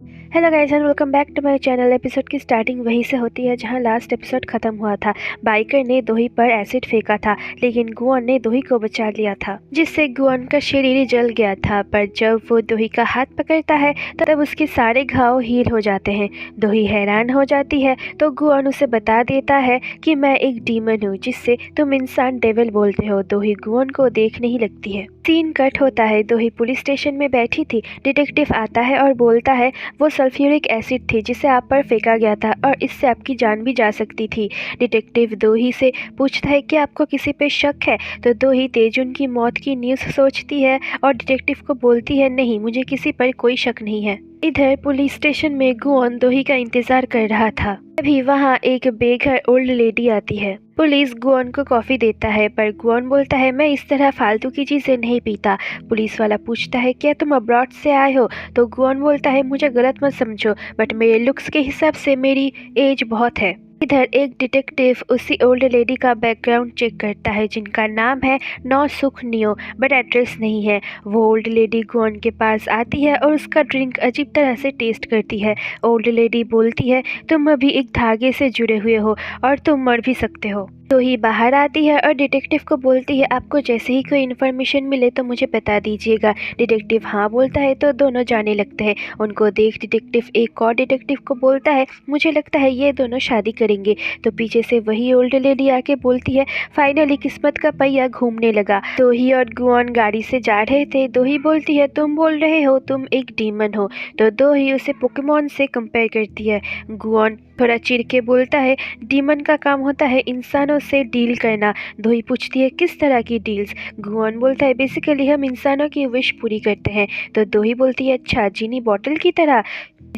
Hello guys and welcome back to my channel. Episode की starting वहीं से होती है जहां लास्ट एपिसोड खत्म हुआ था। बाइकर ने दोही पर एसिड फेंका था, लेकिन गुआन ने दोही को बचा लिया था, जिससे गुआन का शरीर जल गया था। पर जब वो दोही का हाथ पकड़ता है तब उसके सारे घाव हील हो जाते हैं। दोही हैरान हो जाती है तो गुआन उसे बता देता है कि मैं एक डीमन हूँ, जिससे तुम इंसान डेविल बोलते हो। दोही गुआन को देखने ही लगती है। सीन कट होता है। दोही पुलिस स्टेशन में बैठी थी। डिटेक्टिव आता है और बोलता है वो सल्फ्यूरिक एसिड थी जिसे आप पर फेंका गया था और इससे आपकी जान भी जा सकती थी। डिटेक्टिव दोही से पूछता है कि आपको किसी पे शक है, तो दोही तेजुन की मौत की न्यूज़ सोचती है और डिटेक्टिव को बोलती है नहीं, मुझे किसी पर कोई शक नहीं है। इधर पुलिस स्टेशन में गुआन दोही का इंतजार कर रहा था। तभी वहाँ एक बेघर ओल्ड लेडी आती है। पुलिस गुआन को कॉफी देता है, पर गुआन बोलता है मैं इस तरह फालतू की चीजें नहीं पीता। पुलिस वाला पूछता है क्या तुम अब्रॉड से आए हो, तो गुआन बोलता है मुझे गलत मत समझो, बट मेरे लुक्स के हिसाब से मेरी एज बहुत है। इधर एक डिटेक्टिव उसी ओल्ड लेडी का बैकग्राउंड चेक करता है, जिनका नाम है नौ सुख नियो, बट एड्रेस नहीं है। वो ओल्ड लेडी गुआन के पास आती है और उसका ड्रिंक अजीब तरह से टेस्ट करती है। ओल्ड लेडी बोलती है तुम अभी एक धागे से जुड़े हुए हो और तुम मर भी सकते हो। तो ही बाहर आती है और डिटेक्टिव को बोलती है आपको जैसे ही कोई इन्फॉर्मेशन मिले तो मुझे बता दीजिएगा। डिटेक्टिव हाँ बोलता है तो दोनों जाने लगते हैं। उनको देख डिटेक्टिव एक और डिटेक्टिव को बोलता है मुझे लगता है ये दोनों शादी करेंगे। तो पीछे से वही ओल्ड लेडी आके बोलती है फाइनली किस्मत का पहिया घूमने लगा। दोही और गुआन गाड़ी से जा रहे थे। दोही बोलती है तुम बोल रहे हो तुम एक डीमन हो, तो दोही उसे पोकेमॉन से कंपेयर करती है। गुआन थोड़ा चिढ़ के बोलता है डीमन का काम होता है इंसानों से डील करना। दोही पूछती है किस तरह की डील्स। गुआन बोलता है बेसिकली हम इंसानों की विश पूरी करते हैं। तो दोही बोलती है अच्छा, चीनी बॉटल की तरह।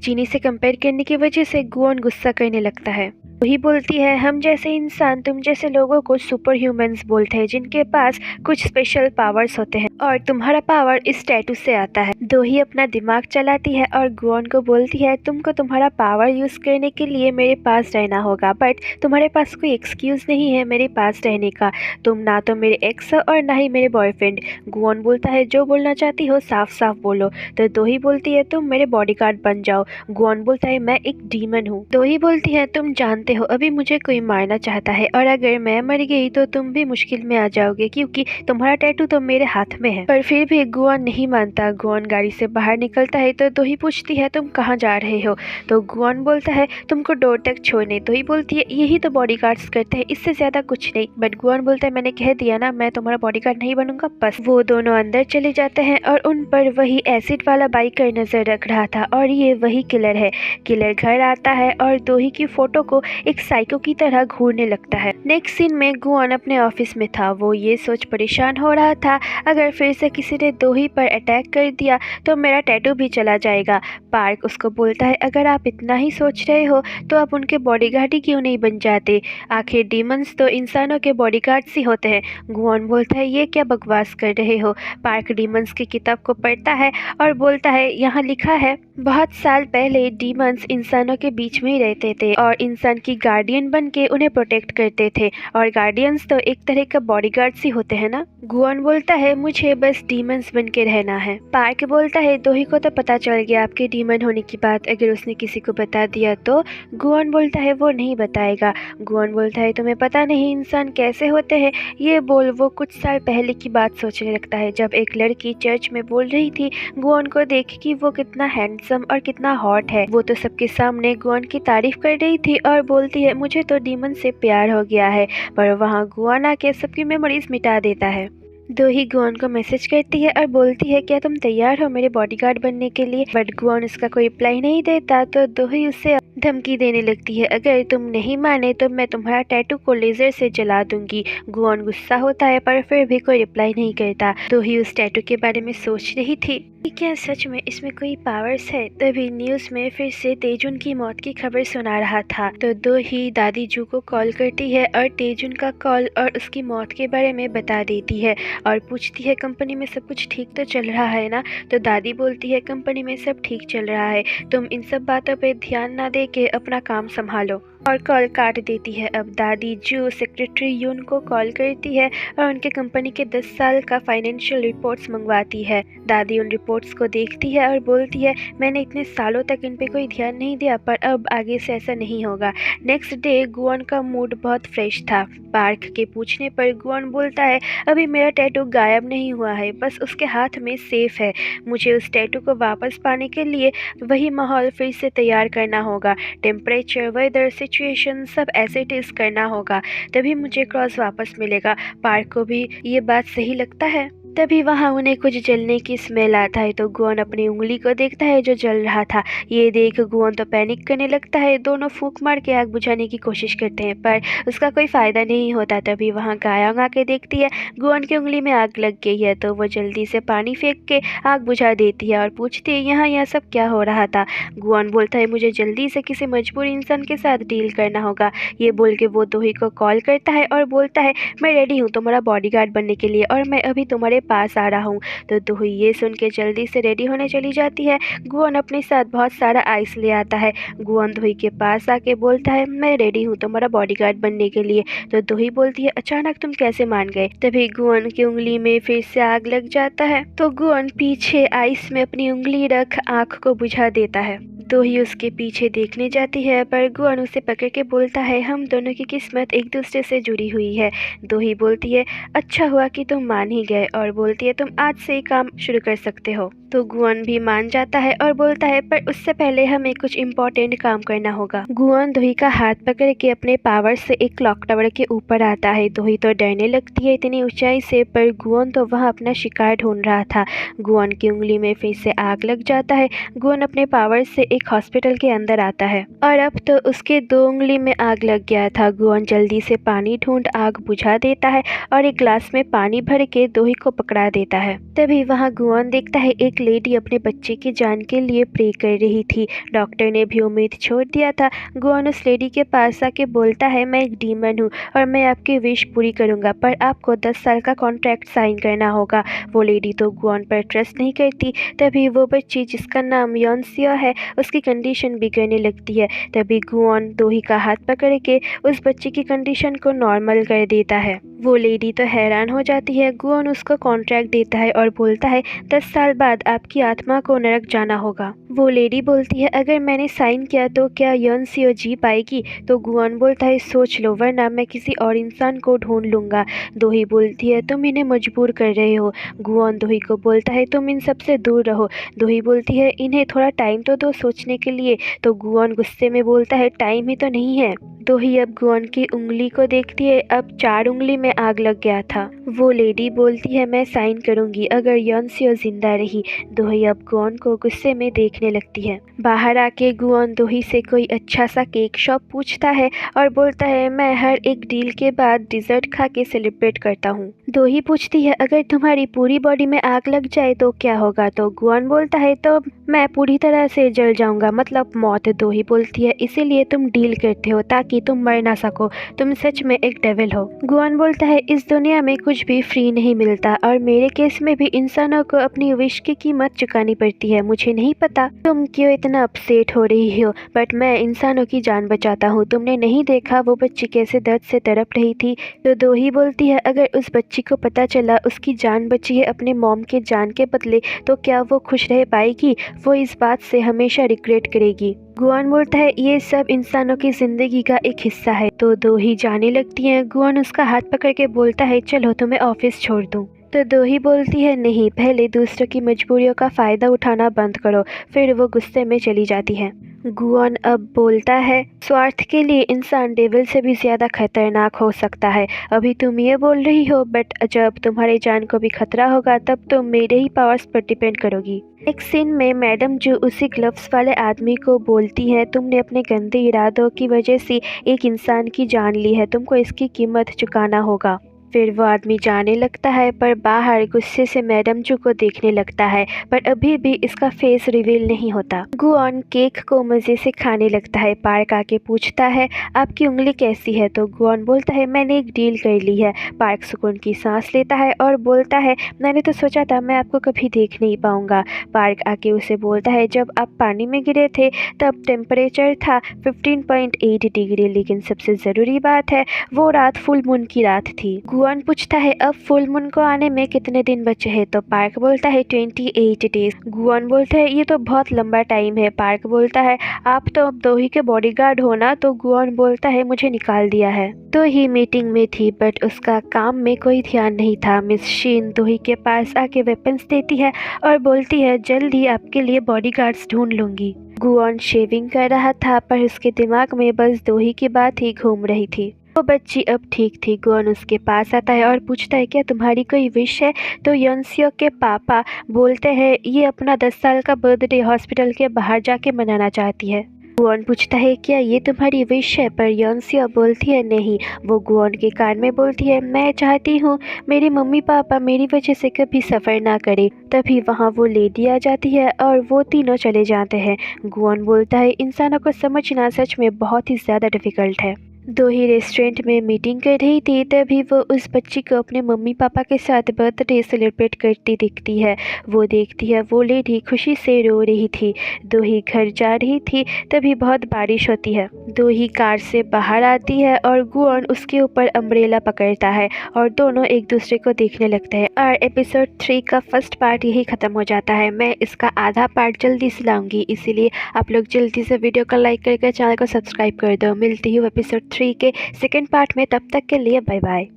चीनी से कंपेयर करने की वजह से गुआन गुस्सा करने लगता है। वही बोलती है हम जैसे इंसान तुम जैसे लोगों को सुपर ह्यूमंस बोलते हैं, जिनके पास कुछ स्पेशल पावर्स होते हैं, और तुम्हारा पावर इस टैटू से आता है। दोही अपना दिमाग चलाती है और गुआन को बोलती है तुमको तुम्हारा पावर यूज करने के लिए मेरे पास रहना होगा, बट तुम्हारे पास कोई एक्सक्यूज नहीं है मेरे पास रहने का। तुम ना तो मेरे एक्स हो और ना ही मेरे बॉयफ्रेंड। गुआन बोलता है जो बोलना चाहती हो साफ साफ बोलो। तो दोही बोलती है तुम मेरे बॉडीगार्ड बन जाओ। गुआन बोलता है मैं एक डीमन हूँ। दोही बोलती है तुम जानते हो अभी मुझे कोई मारना चाहता है, और अगर मैं मर गई तो तुम भी मुश्किल में आ जाओगे क्योंकि तुम्हारा टैटू तो मेरे हाथ में है। पर फिर भी गुआन नहीं मानता। गुआन गाड़ी से बाहर निकलता है तो दोही पूछती है तुम कहाँ जा रहे हो, तो गुआन बोलता है तुमको डोर तक छोड़ने। दोही बोलती है यही तो बॉडीगार्ड्स करते हैं, इससे ज्यादा कुछ नहीं। बट गुआन बोलता है मैंने कह दिया ना मैं तुम्हारा बॉडीगार्ड नहीं बनूंगा बस। वो दोनों अंदर चले जाते हैं और उन पर वही एसिड वाला बाइकर नजर रख रहा था, और ये वही किलर है। किलर घर आता है और दोही की फोटो को एक साइको की तरह घूरने लगता है। नेक्स्ट सीन में गुआन अपने ऑफिस में था। वो ये सोच परेशान हो रहा था अगर फिर से किसी ने दोही पर अटैक कर दिया तो मेरा टैटू भी चला जाएगा। पार्क उसको बोलता है अगर आप इतना ही सोच रहे हो तो आप उनके बॉडीगार्ड ही क्यों नहीं बन जाते, आखिर डीमंस तो इंसानों के बॉडीगार्ड्स ही होते हैं। गुआन बोलता है ये क्या बकवास कर रहे हो। पार्क डीमंस की किताब को पढ़ता है और बोलता है यहाँ लिखा है बहुत साल पहले डीमंस इंसानों के बीच में ही रहते थे और इंसान की गार्डियन बन के उन्हें प्रोटेक्ट करते थे, और गार्डियंस तो एक तरह का बॉडीगार्ड्स ही होते हैं ना। गुआन बोलता है मुझे बस डीमंस बन के रहना है। पार्क बोलता है दोही को तो पता चल गया आपके डीमन होने की बात, अगर उसने किसी को बता दिया तो। गुआन बोलता है वो नहीं बताएगा। गुआन बोलता है तुम्हें पता नहीं इंसान कैसे होते हैं। ये बोल वो कुछ साल पहले की बात सोचने लगता है जब एक लड़की चर्च में बोल रही थी गुआन को देख कि वो कितना हैंडसम और कितना हॉट है। वो तो सबके सामने गुआन की तारीफ कर रही थी और बोलती है मुझे तो डीमन से प्यार हो गया है, पर वहाँ गुआन आके सबकी मेमोरीज मिटा देता है। दोही गुआन को मैसेज करती है और बोलती है क्या तुम तैयार हो मेरे बॉडीगार्ड बनने के लिए, बट गुआन उसका कोई रिप्लाई नहीं देता। तो दोही उससे धमकी देने लगती है अगर तुम नहीं माने तो मैं तुम्हारा टैटू को लेजर से जला दूंगी। गुआन गुस्सा होता है पर फिर भी कोई रिप्लाई नहीं करता। दोही उस टैटू के बारे में सोच रही थी कि क्या सच में इसमें कोई पावर्स है। तभी न्यूज में फिर से तेजुन की मौत की खबर सुना रहा था। तो दोही दादी जू को कॉल करती है और तेजुन का कॉल और उसकी मौत के बारे में बता देती है और पूछती है कंपनी में सब कुछ ठीक तो चल रहा है ना। तो दादी बोलती है कंपनी में सब ठीक चल रहा है, तुम इन सब बातों पे ध्यान ना दे के अपना काम संभालो। और कॉल काट देती है। अब दादी जो सेक्रेटरी यून को कॉल करती है और उनके कंपनी के 10 साल का फाइनेंशियल रिपोर्ट्स मंगवाती है। दादी उन रिपोर्ट्स को देखती है और बोलती है, मैंने इतने सालों तक इन पे कोई ध्यान नहीं दिया, पर अब आगे से ऐसा नहीं होगा। नेक्स्ट डे गुआन का मूड बहुत फ्रेश था। पार्क के पूछने पर गुआन बोलता है, अभी मेरा टैटू गायब नहीं हुआ है, बस उसके हाथ में सेफ है। मुझे उस टैटू को वापस पाने के लिए वही माहौल फिर से तैयार करना होगा। टेम्परेचर, वेदर, सिचुएशन सब ऐसे टेस्ट करना होगा, तभी मुझे क्रॉस वापस मिलेगा। पार्क को भी ये बात सही लगता है। तभी वहाँ उन्हें कुछ जलने की स्मेल आता है तो गुआन अपनी उंगली को देखता है जो जल रहा था। ये देख गुआन तो पैनिक करने लगता है। दोनों फूंक मार के आग बुझाने की कोशिश करते हैं पर उसका कोई फ़ायदा नहीं होता। तभी वहाँ गायांग आके देखती है गुआन की उंगली में आग लग गई है तो वो जल्दी से पानी फेंक के आग बुझा देती है और पूछती है यहाँ यह सब क्या हो रहा था। गुआन बोलता है, मुझे जल्दी से किसी मजबूर इंसान के साथ डील करना होगा। ये बोल के वो दोही को कॉल करता है और बोलता है, मैं रेडी हूँ तुम्हारा बॉडीगार्ड बनने के लिए और मैं अभी तुम्हारे पास आ रहा हूँ। तो दोही ये सुन के जल्दी से रेडी होने चली जाती है। गुआन अपने साथ बहुत सारा आइस ले आता है। गुआन दोही के पास आके बोलता है, मैं रेडी हूँ तुम्हारा बॉडीगार्ड बनने के लिए। तो दोही बोलती है, अचानक तुम कैसे मान गए? तभी गुआन की उंगली में फिर से आग लग जाता है तो गुआन पीछे आइस में अपनी उंगली रख आँख को बुझा देता है। दोही उसके पीछे देखने जाती है पर गुआन उसे पकड़ के बोलता है, हम दोनों की किस्मत एक दूसरे से जुड़ी हुई है। दोही बोलती है, अच्छा हुआ कि तुम मान ही गए, और बोलती है तुम आज से ही काम शुरू कर सकते हो। तो गुआन भी मान जाता है और बोलता है, पर उससे पहले हमें कुछ इम्पोर्टेंट काम करना होगा। गुआन दोही का हाथ पकड़ के अपने पावर से एक क्लॉक टावर के ऊपर आता है। दोही तो डरने लगती है इतनी ऊंचाई से, पर गुआन तो वहाँ अपना शिकार ढूंढ रहा था। गुआन की उंगली में फिर से आग लग जाता है। गुआन अपने पावर से एक हॉस्पिटल के अंदर आता है और अब तो उसके 2 उंगली में आग लग गया था। गुआन जल्दी से पानी ढूंढ आग बुझा देता है और एक ग्लास में पानी भर के दोही को पकड़ा देता है। तभी वहाँ गुआन देखता है एक लेडी अपने बच्चे की जान के लिए प्रे कर रही थी। डॉक्टर ने भी उम्मीद छोड़ दिया था। गुआन उस लेडी के पास आके बोलता है, मैं एक डीमन हूँ और मैं आपकी विश पूरी करूँगा, पर आपको 10 साल का कॉन्ट्रैक्ट साइन करना होगा। वो लेडी तो गुआन पर ट्रस्ट नहीं करती। तभी वो बच्ची जिसका नाम योनसियो है उसकी कंडीशन बिगड़ने लगती है। तभी गुआन दोही का हाथ पकड़ के उस बच्ची की कंडीशन को नॉर्मल कर देता है। वो लेडी तो हैरान हो जाती है। गुआन उसको कॉन्ट्रैक्ट देता है और बोलता है, 10 साल बाद आपकी आत्मा को नरक जाना होगा। वो लेडी बोलती है, अगर मैंने साइन किया तो क्या योनसियो जी पाएगी? तो गुआन बोलता है, सोच लो वरना मैं किसी और इंसान को ढूंढ लूंगा। दोही बोलती है, तुम इन्हें मजबूर कर रहे हो। गुआन दोही को बोलता है, तुम इन सबसे दूर रहो। दोही बोलती है, इन्हें थोड़ा टाइम तो दो सोचने के लिए। तो गुआन गुस्से में बोलता है, टाइम ही तो नहीं है। दोही अब गुआन की उंगली को देखती है, अब 4 उंगली में आग लग गया था। वो लेडी बोलती है, मैं साइन करूंगी अगर योनसियो जिंदा रही। दोही अब गुआन को गुस्से में देखने लगती है। बाहर आके गुआन दोही से कोई अच्छा सा केक शॉप पूछता है और बोलता है, मैं हर एक डील के बाद डिजर्ट खा के सेलिब्रेट करता हूँ। दोही पूछती है, अगर तुम्हारी पूरी बॉडी में आग लग जाए तो क्या होगा? तो गुआन बोलता है, तो मैं पूरी तरह से जल जाऊंगा, मतलब मौत। दोही बोलती है, इसीलिए तुम डील करते हो ताकि तुम मर ना सको। तुम सच में एक डेविल हो। गुआन बोलता है, इस दुनिया में कुछ भी फ्री नहीं मिलता और मेरे केस में भी इंसानों को अपनी विश की कीमत चुकानी पड़ती है। मुझे नहीं पता तुम क्यों इतना अपसेट हो रही हो, बट मैं इंसानों की जान बचाता हूँ। तुमने नहीं देखा वो बच्ची कैसे दर्द से तड़प रही थी? तो दोही बोलती है, अगर उस बच्ची को पता चला उसकी जान बची है अपने मॉम के जान के बदले तो क्या वो खुश रह पाएगी? वो इस बात से हमेशा रिग्रेट करेगी। गुआन बोलता है, ये सब इंसानों की जिंदगी का एक हिस्सा है। तो दोही जाने लगती है। गुआन उसका हाथ पकड़ के बोलता है, चलो तुम्हें ऑफिस छोड़ दूँ। तो दोही बोलती है, नहीं, पहले दूसरों की मजबूरियों का फ़ायदा उठाना बंद करो। फिर वो गुस्से में चली जाती है। गुआन अब बोलता है, स्वार्थ के लिए इंसान डेविल से भी ज़्यादा खतरनाक हो सकता है। अभी तुम ये बोल रही हो, बट जब तुम्हारी जान को भी खतरा होगा तब तुम मेरे ही पावर्स पर डिपेंड करोगी। एक सीन में मैडम जो उसी ग्लव्स वाले आदमी को बोलती है, तुमने अपने गंदे इरादों की वजह से एक इंसान की जान ली है, तुमको इसकी कीमत चुकाना होगा। फिर वो आदमी जाने लगता है पर बाहर गुस्से से मैडम जू को देखने लगता है, पर अभी भी इसका फेस रिवील नहीं होता। गुआन केक को मज़े से खाने लगता है। पार्क आके पूछता है आपकी उंगली कैसी है, तो गुआन बोलता है मैंने एक डील कर ली है। पार्क सुकून की सांस लेता है और बोलता है मैंने तो सोचा था मैं आपको कभी देख नहीं पाऊंगा। पार्क आके उसे बोलता है जब आप पानी में गिरे थे तब टेम्परेचर था 15.8 डिग्री, लेकिन सबसे ज़रूरी बात है वो रात फुल मून की रात थी। गुआन पूछता है अब फुल मून को आने में कितने दिन बचे हैं, तो पार्क बोलता है 28 डेज। गुआन बोलता है ये तो बहुत लंबा टाइम है। पार्क बोलता है आप तो अब दोही के बॉडीगार्ड हो ना, तो गुआन बोलता है मुझे निकाल दिया है। तो ही मीटिंग में थी बट उसका काम में कोई ध्यान नहीं था। मिस शीन दोही के पास आके वेपन्स देती है और बोलती है जल्द ही आपके लिए बॉडीगार्ड्स ढूंढ लूंगी। गुआन शेविंग कर रहा था पर उसके दिमाग में बस दोही की बात ही घूम रही थी। वो बच्ची अब ठीक थी। गुआन उसके पास आता है और पूछता है क्या तुम्हारी कोई विश है, तो यंसियो के पापा बोलते हैं ये अपना 10 साल का बर्थडे हॉस्पिटल के बाहर जाके मनाना चाहती है। गुआन पूछता है क्या ये तुम्हारी विश है, पर यंसियो बोलती है नहीं। वो गुआन के कान में बोलती है मैं चाहती हूँ मेरे मम्मी पापा मेरी वजह से कभी सफ़र ना करे। तभी वहाँ वो लेडी आ जाती है और वो तीनों चले जाते हैं। गुआन बोलता है इंसानों को समझना सच में बहुत ही ज़्यादा डिफ़िकल्ट है। दोही रेस्टोरेंट में मीटिंग कर रही थी तभी वो उस बच्ची को अपने मम्मी पापा के साथ बर्थडे सेलिब्रेट करती दिखती है। वो देखती है वो लेडी खुशी से रो रही थी। दोही घर जा रही थी तभी बहुत बारिश होती है। दोही कार से बाहर आती है और गुआन उसके ऊपर अम्ब्रेला पकड़ता है और दोनों एक दूसरे को देखने लगते हैं। और एपिसोड 3 का फर्स्ट पार्ट यही ख़त्म हो जाता है। मैं इसका आधा पार्ट जल्दी से लाऊंगी, इसीलिए आप लोग जल्दी से वीडियो को लाइक करके चैनल को सब्सक्राइब कर दो। मिलती हूँ एपिसोड 3 के सेकेंड पार्ट में, तब तक के लिए बाय बाय।